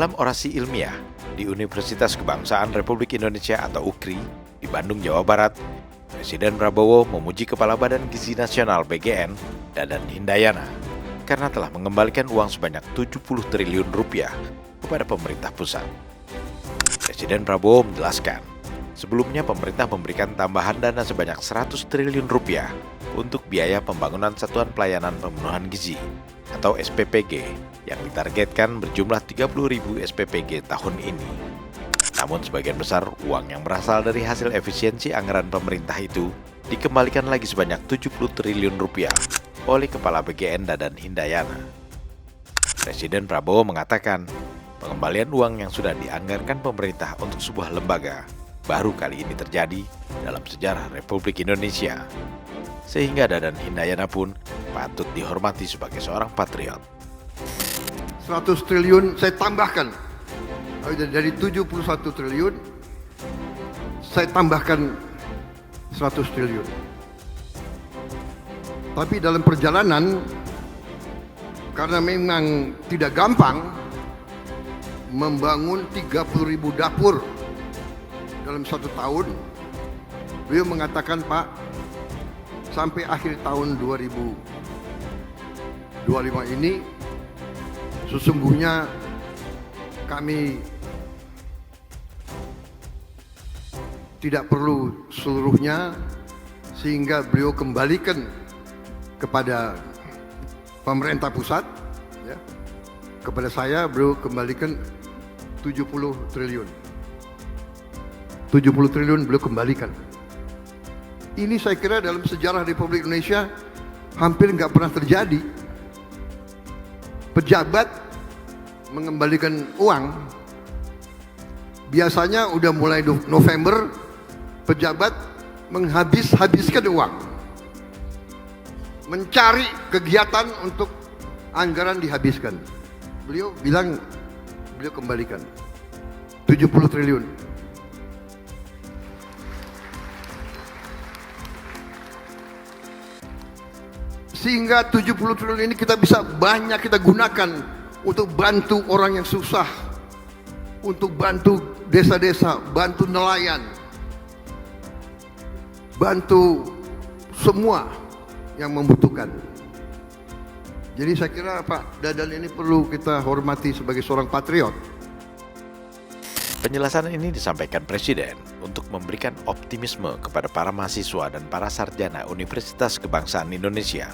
Dalam orasi ilmiah di Universitas Kebangsaan Republik Indonesia atau UKRI di Bandung, Jawa Barat, Presiden Prabowo memuji Kepala Badan Gizi Nasional BGN, Dadan Hindayana, karena telah mengembalikan uang sebanyak 70 triliun rupiah kepada pemerintah pusat. Presiden Prabowo menjelaskan, sebelumnya pemerintah memberikan tambahan dana sebanyak 100 triliun rupiah untuk biaya pembangunan Satuan Pelayanan Pemenuhan Gizi atau SPPG yang ditargetkan berjumlah 30.000 SPPG tahun ini. Namun sebagian besar uang yang berasal dari hasil efisiensi anggaran pemerintah itu dikembalikan lagi sebanyak 70 triliun rupiah oleh Kepala BGN Dadan Hindayana. Presiden Prabowo mengatakan, pengembalian uang yang sudah dianggarkan pemerintah untuk sebuah lembaga baru kali ini terjadi dalam sejarah Republik Indonesia. Sehingga Dadan Hindayana pun patut dihormati sebagai seorang patriot. 100 triliun saya tambahkan. Dari 71 triliun, saya tambahkan 100 triliun. Tapi dalam perjalanan, karena memang tidak gampang membangun 30.000 dapur dalam 1 tahun, beliau mengatakan, Pak, sampai akhir tahun 2025 ini, sesungguhnya kami tidak perlu seluruhnya, sehingga beliau kembalikan kepada pemerintah pusat, ya. Kepada saya beliau kembalikan 70 triliun. 70 triliun beliau kembalikan. Ini saya kira dalam sejarah Republik Indonesia hampir nggak pernah terjadi. Pejabat mengembalikan uang. Biasanya udah mulai November, pejabat menghabiskan uang, mencari kegiatan untuk anggaran dihabiskan. Beliau bilang, beliau kembalikan 70 triliun. Sehingga 70 triliun ini kita bisa banyak kita gunakan untuk bantu orang yang susah, untuk bantu desa-desa, bantu nelayan, bantu semua yang membutuhkan. Jadi saya kira Pak Dadan ini perlu kita hormati sebagai seorang patriot. Penjelasan ini disampaikan Presiden untuk memberikan optimisme kepada para mahasiswa dan para sarjana Universitas Kebangsaan Indonesia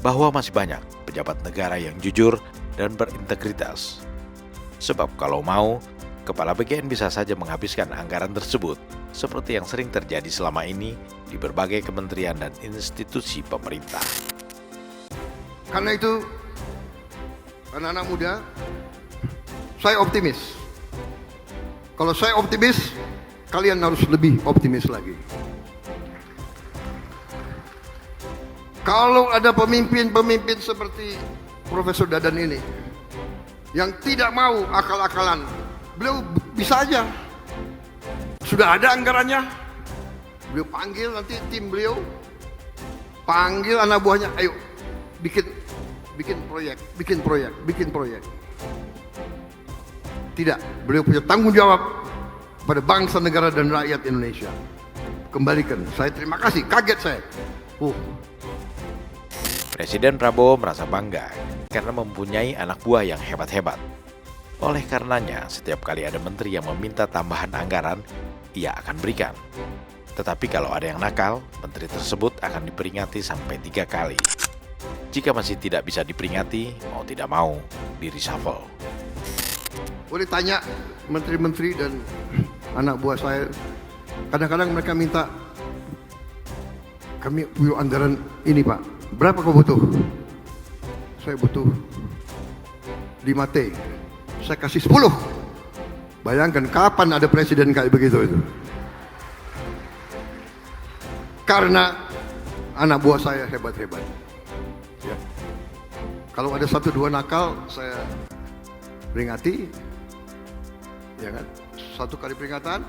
bahwa masih banyak pejabat negara yang jujur dan berintegritas. Sebab kalau mau, Kepala BGN bisa saja menghabiskan anggaran tersebut seperti yang sering terjadi selama ini di berbagai kementerian dan institusi pemerintah. Karena itu, anak-anak muda, saya optimis. Kalau saya optimis, kalian harus lebih optimis lagi. Kalau ada pemimpin-pemimpin seperti Profesor Dadan ini yang tidak mau akal-akalan, beliau bisa aja. Sudah ada anggarannya, beliau panggil nanti tim beliau, panggil anak buahnya, ayo bikin proyek. Tidak, beliau punya tanggung jawab pada bangsa, negara, dan rakyat Indonesia. Kembalikan, saya terima kasih, kaget saya. Presiden Prabowo merasa bangga karena mempunyai anak buah yang hebat-hebat. Oleh karenanya, setiap kali ada menteri yang meminta tambahan anggaran, ia akan berikan. Tetapi kalau ada yang nakal, menteri tersebut akan diperingati sampai 3 kali. Jika masih tidak bisa diperingati, mau tidak mau, di-reshuffle. Boleh tanya menteri-menteri dan anak buah saya, kadang-kadang mereka minta, kami punya anggaran ini Pak, berapa kau butuh? Saya butuh 5T, saya kasih 10. Bayangkan kapan ada presiden kayak begitu itu. Karena anak buah saya hebat-hebat, ya. Kalau ada 1-2 nakal, saya peringati, ya kan? 1 kali peringatan,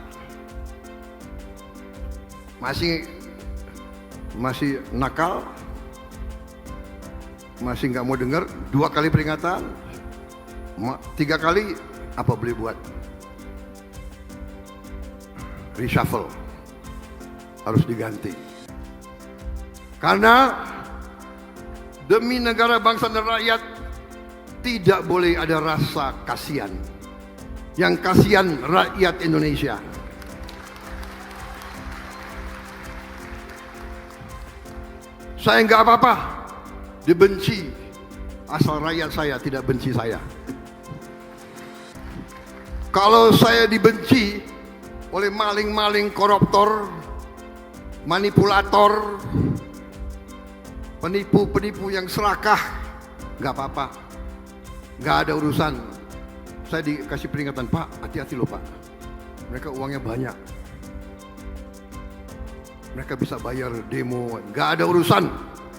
masih nakal, masih nggak mau dengar, 2 kali peringatan, 3 kali apa boleh buat? Reshuffle. Harus diganti. Karena demi negara, bangsa dan rakyat tidak boleh ada rasa kasihan. Yang kasihan rakyat Indonesia. Saya nggak apa-apa dibenci, asal rakyat saya tidak benci saya. Kalau saya dibenci oleh maling-maling, koruptor, manipulator, penipu-penipu yang serakah, nggak apa-apa, nggak ada urusan. Saya dikasih peringatan, Pak, hati-hati loh Pak, mereka uangnya banyak, mereka bisa bayar demo, nggak ada urusan.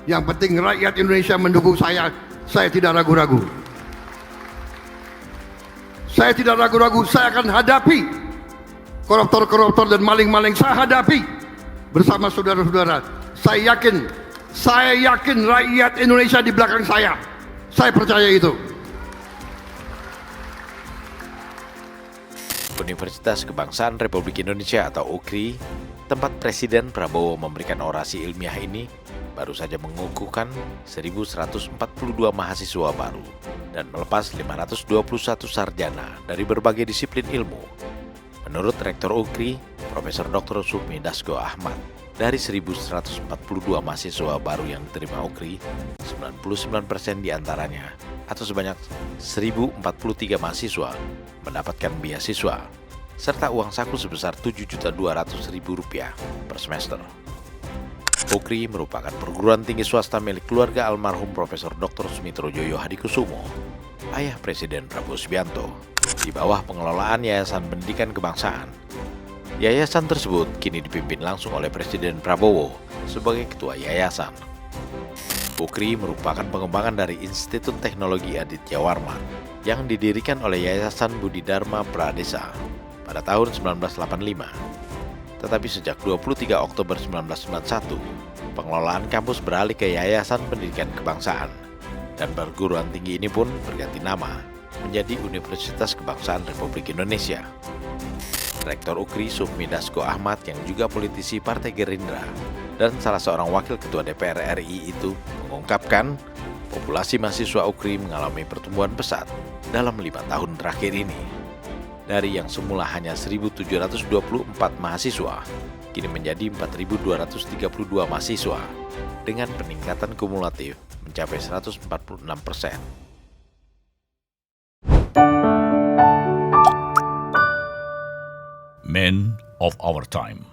Yang penting rakyat Indonesia mendukung saya tidak ragu-ragu. Saya tidak ragu-ragu, saya akan hadapi koruptor-koruptor dan maling-maling, saya hadapi bersama saudara-saudara. Saya yakin rakyat Indonesia di belakang saya. Saya percaya itu. Universitas Kebangsaan Republik Indonesia atau UKRI, tempat Presiden Prabowo memberikan orasi ilmiah ini, baru saja mengukuhkan 1.142 mahasiswa baru dan melepas 521 sarjana dari berbagai disiplin ilmu. Menurut Rektor UKRI, Profesor Dr. Sufmi Dasko Ahmad, dari 1.142 mahasiswa baru yang diterima UKRI, 99% diantaranya, atau sebanyak 1.043 mahasiswa, mendapatkan beasiswa, serta uang saku sebesar Rp7.200.000 per semester. UKRI merupakan perguruan tinggi swasta milik keluarga almarhum Profesor Dr. Sumitrojoyo Hadikusumo, ayah Presiden Prabowo Subianto, di bawah pengelolaan Yayasan Pendidikan Kebangsaan. Yayasan tersebut kini dipimpin langsung oleh Presiden Prabowo sebagai ketua yayasan. UKRI merupakan pengembangan dari Institut Teknologi Aditya Warman yang didirikan oleh Yayasan Budi Dharma Pradesa pada tahun 1985. Tetapi sejak 23 Oktober 1991, pengelolaan kampus beralih ke Yayasan Pendidikan Kebangsaan, dan perguruan tinggi ini pun berganti nama menjadi Universitas Kebangsaan Republik Indonesia. Rektor UKRI Sufmi Dasko Ahmad yang juga politisi Partai Gerindra dan salah seorang wakil ketua DPR RI itu mengungkapkan populasi mahasiswa UKRI mengalami pertumbuhan pesat dalam 5 tahun terakhir ini. Dari yang semula hanya 1.724 mahasiswa, kini menjadi 4.232 mahasiswa dengan peningkatan kumulatif mencapai 146%. Men of our time.